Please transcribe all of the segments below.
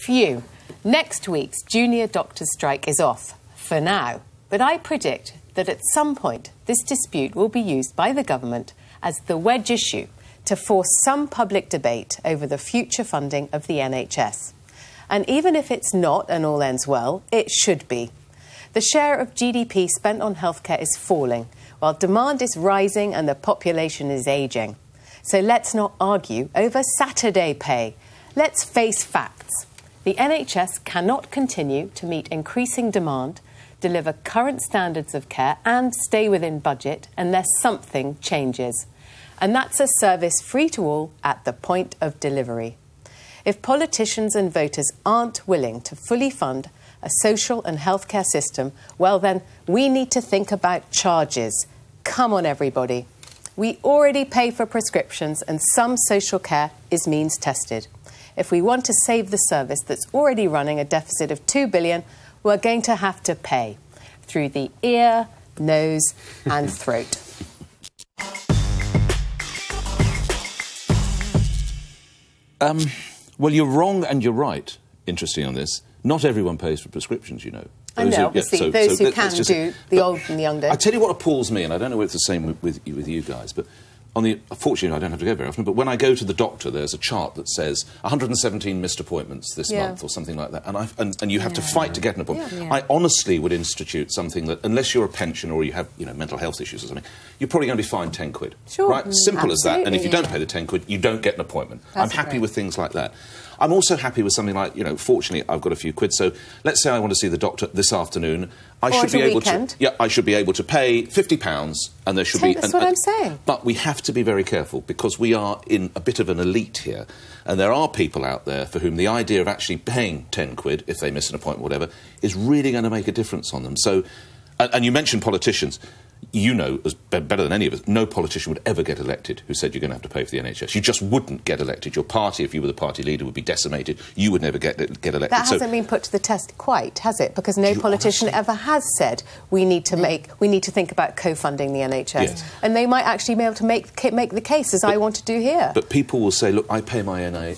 Phew. Next week's junior doctors' strike is off, for now. But I predict that at some point this dispute will be used by the government as the wedge issue to force some public debate over the future funding of the NHS. And even if it's not and all ends well, it should be. The share of GDP spent on healthcare is falling, while demand is rising and the population is ageing. So let's not argue over Saturday pay. Let's face facts. The NHS cannot continue to meet increasing demand, deliver current standards of care and stay within budget unless something changes. And that's a service free to all at the point of delivery. If politicians and voters aren't willing to fully fund a social and healthcare system, well then, we need to think about charges. Come on, everybody. We already pay for prescriptions and some social care is means tested. If we want to save the service that's already running a deficit of £2 billion, we're going to have to pay through the ear, nose and throat. Well, you're wrong and you're right, interesting on this. Not everyone pays for prescriptions, you know. I know, obviously, those who can do, the old and the young don't. I tell you what appalls me, and I don't know if it's the same with you guys, but fortunately I don't have to go very often, but when I go to the doctor, there's a chart that says 117 missed appointments this month or something like that, and you have to fight to get an appointment. Yeah. I honestly would institute something that, unless you're a pensioner or you have, you know, mental health issues or something, you're probably going to be fined 10 quid. Sure. Right? Simple as that. And if you don't pay the 10 quid, you don't get an appointment. I'm happy with things like that. I'm also happy with something like, you know, fortunately I've got a few quid, so let's say I want to see the doctor this afternoon. I should be able to. Yeah, I should be able to pay £50, and there should be. That's what I'm saying. But we have to be very careful because we are in a bit of an elite here, and there are people out there for whom the idea of actually paying 10 quid if they miss an appointment, or whatever, is really going to make a difference on them. So, and you mentioned politicians. You know, as better than any of us, no politician would ever get elected who said you're going to have to pay for the NHS. You just wouldn't get elected. Your party, if you were the party leader, would be decimated. You would never get elected. That hasn't been put to the test quite, has it? Because no politician ever has said we need to think about co-funding the NHS. Yes. And they might actually be able to make the case, as I want to do here. But people will say, look, I pay my NI,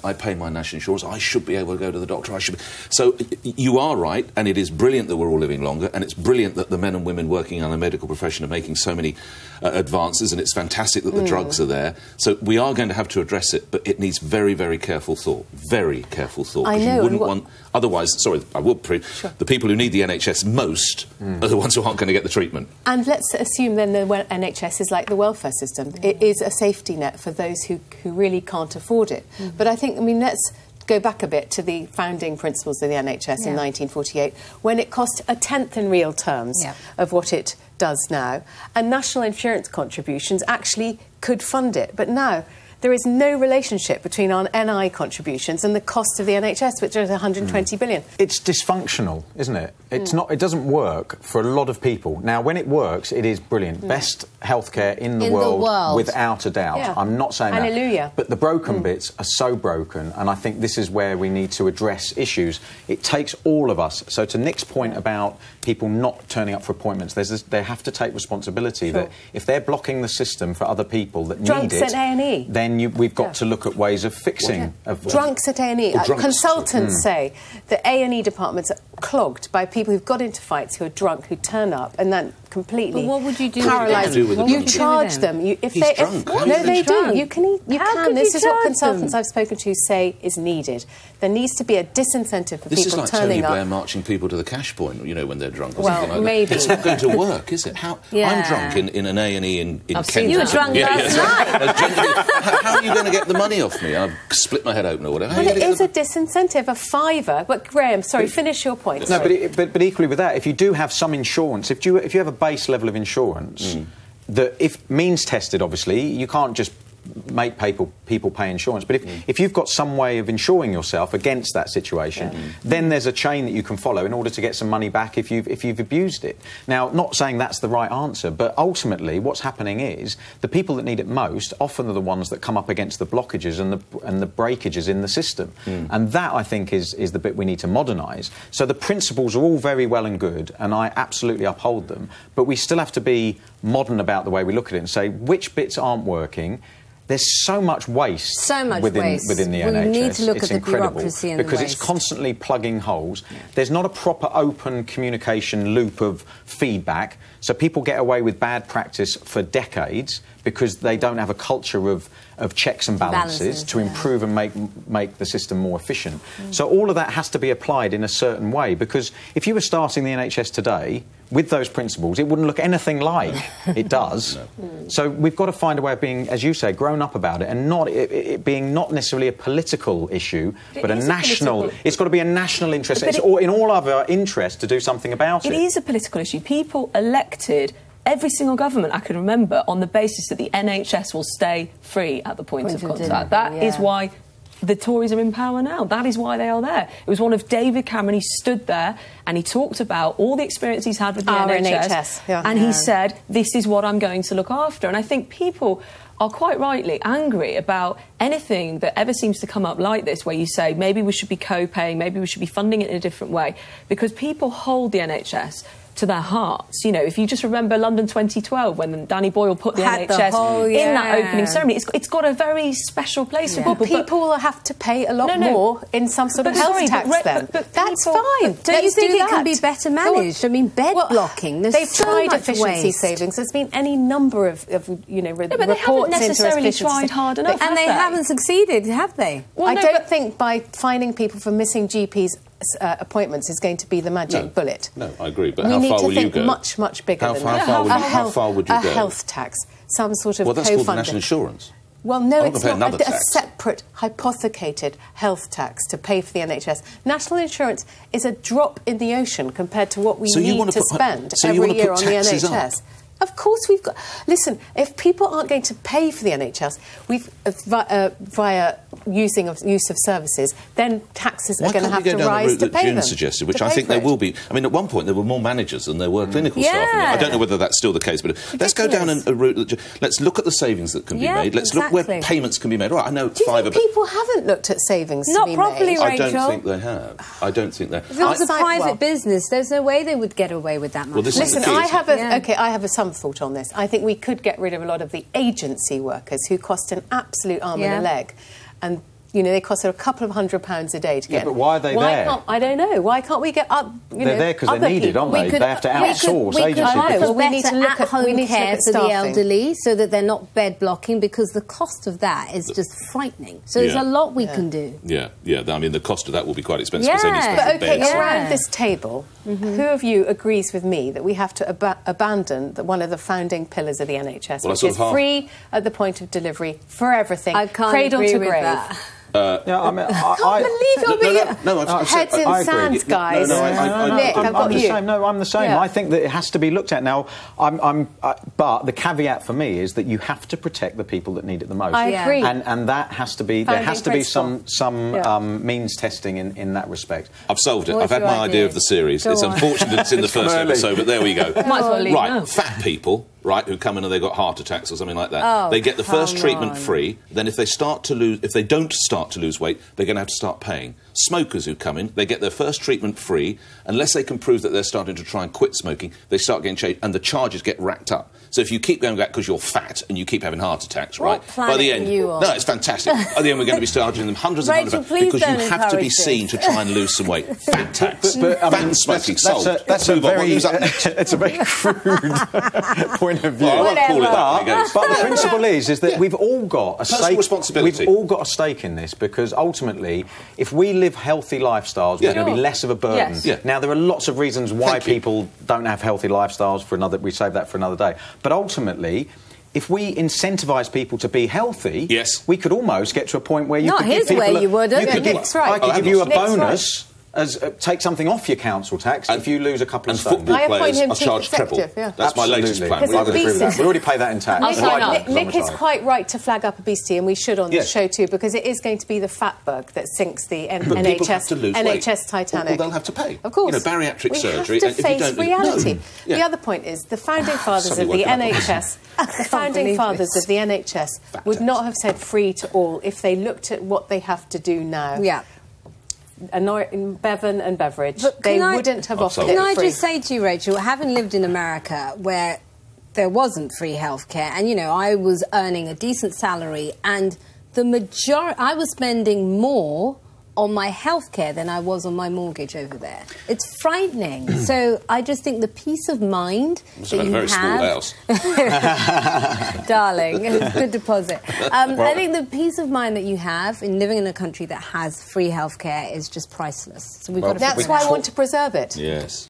I pay my national insurance, I should be able to go to the doctor, I should be... So you are right, and it is brilliant that we're all living longer, and it's brilliant that the men and women working in the medical profession are making so many advances, and it's fantastic that the drugs are there. So we are going to have to address it, but it needs very, very careful thought. Very careful thought. I know. You wouldn't want... Otherwise, sorry, I will the people who need the NHS most are the ones who aren't going to get the treatment. And let's assume then the NHS is like the welfare system. It is a safety net for those who really can't afford it. But I think, I mean, let's go back a bit to the founding principles of the NHS in 1948, when it cost a tenth in real terms of what it does now, and national insurance contributions actually could fund it. But now there is no relationship between our NI contributions and the cost of the NHS, which is 120 billion. It's dysfunctional, isn't it? It's not. It doesn't work for a lot of people. Now, when it works, it is brilliant. Best healthcare in the world, without a doubt. Yeah. I'm not saying Hallelujah. That. But the broken bits are so broken, and I think this is where we need to address issues. It takes all of us. So to Nick's point about people not turning up for appointments, they have to take responsibility that if they're blocking the system for other people that need it, at A&E. then we've got to look at ways of fixing... Drunks at A&E. Consultants say that A&E departments are clogged by people who've got into fights, who are drunk, who turn up and then completely what would you do? Paralyse them. You charge them. He's drunk. No, they do. You can. This is what consultants I've spoken to say is needed. There needs to be a disincentive for people turning up. This is like Tony Blair marching people to the cash point, you know, when they're drunk or something like maybe. that. It's not going to work, is it? I'm drunk in an A&E in Kent. You were drunk last night. How are you going to get the money off me? I've split my head open or whatever. Well, it is a disincentive, a fiver. But, Graham, sorry, finish your point. No, but equally with that, if you do have some insurance, if you have a base level of insurance, that if means tested, obviously, you can't just make people pay insurance. But if you've got some way of insuring yourself against that situation, then there's a chain that you can follow in order to get some money back if you've abused it. Now, not saying that's the right answer, but ultimately what's happening is the people that need it most often are the ones that come up against the blockages and the breakages in the system. And that, I think, is the bit we need to modernise. So the principles are all very well and good, and I absolutely uphold them, but we still have to be modern about the way we look at it and say which bits aren't working. there's so much waste. So much within the NHS. We need to look it's at the incredible bureaucracy and the because waste. it's constantly plugging holes. Yeah. There's not a proper open communication loop of feedback, so people get away with bad practice for decades because they don't have a culture of checks and balances to improve and make the system more efficient. So all of that has to be applied in a certain way, because if you were starting the NHS today with those principles, it wouldn't look anything like it does. No. So we've got to find a way of being, as you say, grown up about it, and not it being not necessarily a political issue, but a national. It's got to be a national interest. It's in all of our interest to do something about it. It is a political issue. People elected every single government I can remember on the basis that the NHS will stay free at the point of contact. That is why the Tories are in power now. That is why they are there. It was one of David Cameron. He stood there and he talked about all the experience he's had with the NHS. And he said, this is what I'm going to look after. And I think people are quite rightly angry about anything that ever seems to come up like this, where you say maybe we should be co-paying, maybe we should be funding it in a different way, because people hold the NHS to their hearts. You know, if you just remember London 2012, when Danny Boyle put the NHS in that opening ceremony, it's got a very special place for people. Well, people will have to pay a lot more in some sort of health tax then. But that's fine. Don't you think it can be better managed? I mean, bed blocking, there's they've so tried much efficiency waste. savings. There's been any number of you know, but they reports haven't into necessarily efficiency. tried hard enough, And they haven't succeeded, have they? Well, I don't think by fining people for missing GPs appointments is going to be the magic bullet. No, I agree. But how far will you go? We need to think much bigger than that. How far would you go? A health tax, some sort of Well, that's called national insurance. Well, no, it's not a separate, hypothecated health tax to pay for the NHS. National insurance is a drop in the ocean compared to what we need to spend every year on the NHS. Of course we've got... Listen, if people aren't going to pay for the NHS via use of services, then taxes are going to have to rise to pay them. Why can't we go down the route that June suggested, which I think there will be... I mean, at one point there were more managers than there were clinical staff. I don't know whether that's still the case, but let's go down a route that... Let's look at the savings that can be made. Let's look where payments can be made. All right, I know Do you think people haven't looked at savings to be made? Not properly, Rachel. I don't think they have. I don't think they have. If it was a private business, there's no way they would get away with that much. Well, listen, I have some thought on this. I think we could get rid of a lot of the agency workers who cost an absolute arm and a leg. And, you know, they cost a couple of £100 a day to get. But why are they there? I don't know. Why can't we get up? They're there because they're needed, aren't they? They have to outsource agency. We need to look at home care for the elderly so that they're not bed blocking, because the cost of that is just frightening. So there's a lot we can do. Yeah. I mean, the cost of that will be quite expensive. But okay, around this table, who of you agrees with me that we have to abandon one of the founding pillars of the NHS, which is free at the point of delivery for everything, cradle to grave? I can't believe you're being heads in sands, guys. Nick, I've got you. I'm the same. I think that it has to be looked at. Now, but the caveat for me is that you have to protect the people that need it the most. I agree. And that has to be... There has to be some means testing in that respect. I've solved it. I've had my idea of the series. It's unfortunate it's in the first episode, but there we go. Might as well leave now. Fat people... Right, who come in and they've got heart attacks or something like that. They get the first treatment free. Then if they don't start to lose weight, they're going to have to start paying. Smokers who come in, they get their first treatment free. Unless they can prove that they're starting to try and quit smoking, they start getting changed, and the charges get racked up. So if you keep going back because you're fat and you keep having heart attacks, right? By the end, no, it's fantastic. By the end, we're going to be charging them hundreds of £100 because you have to be seen to try and lose some weight. Fat tax, fat smoking, solved. That's a very crude point of view. Well, I won't call it that. But the principle is that we've all got a stake. Responsibility. We've all got a stake in this, because ultimately, if we live healthy lifestyles, we're going to be less of a burden. Now, there are lots of reasons why people don't have healthy lifestyles. We save that for another day. But ultimately, if we incentivise people to be healthy, we could almost get to a point where you could give people... you would. I could give you a bonus... take something off your council tax if you lose a couple of stones. Football players are charged triple. That's my latest plan. We already pay that in tax. Nick is quite right to flag up obesity, and we should on this show too, because it is going to be the fat bug that sinks the NHS Titanic. Well, they'll have to pay. Of course. You know, bariatric surgery. We have to face reality. The other point is the founding fathers of the NHS, would not have said free to all if they looked at what they have to do now. In Bevan and Beveridge, they wouldn't have offered it free. Can I just say to you, Rachel, having lived in America, where there wasn't free healthcare, and, you know, I was earning a decent salary, and I was spending more on my healthcare than I was on my mortgage over there. It's frightening. So I just think the peace of mind that you have... small house. Darling, it's a good deposit. I think the peace of mind that you have in living in a country that has free healthcare is just priceless. So we've got to... That's why I want to preserve it. Yes.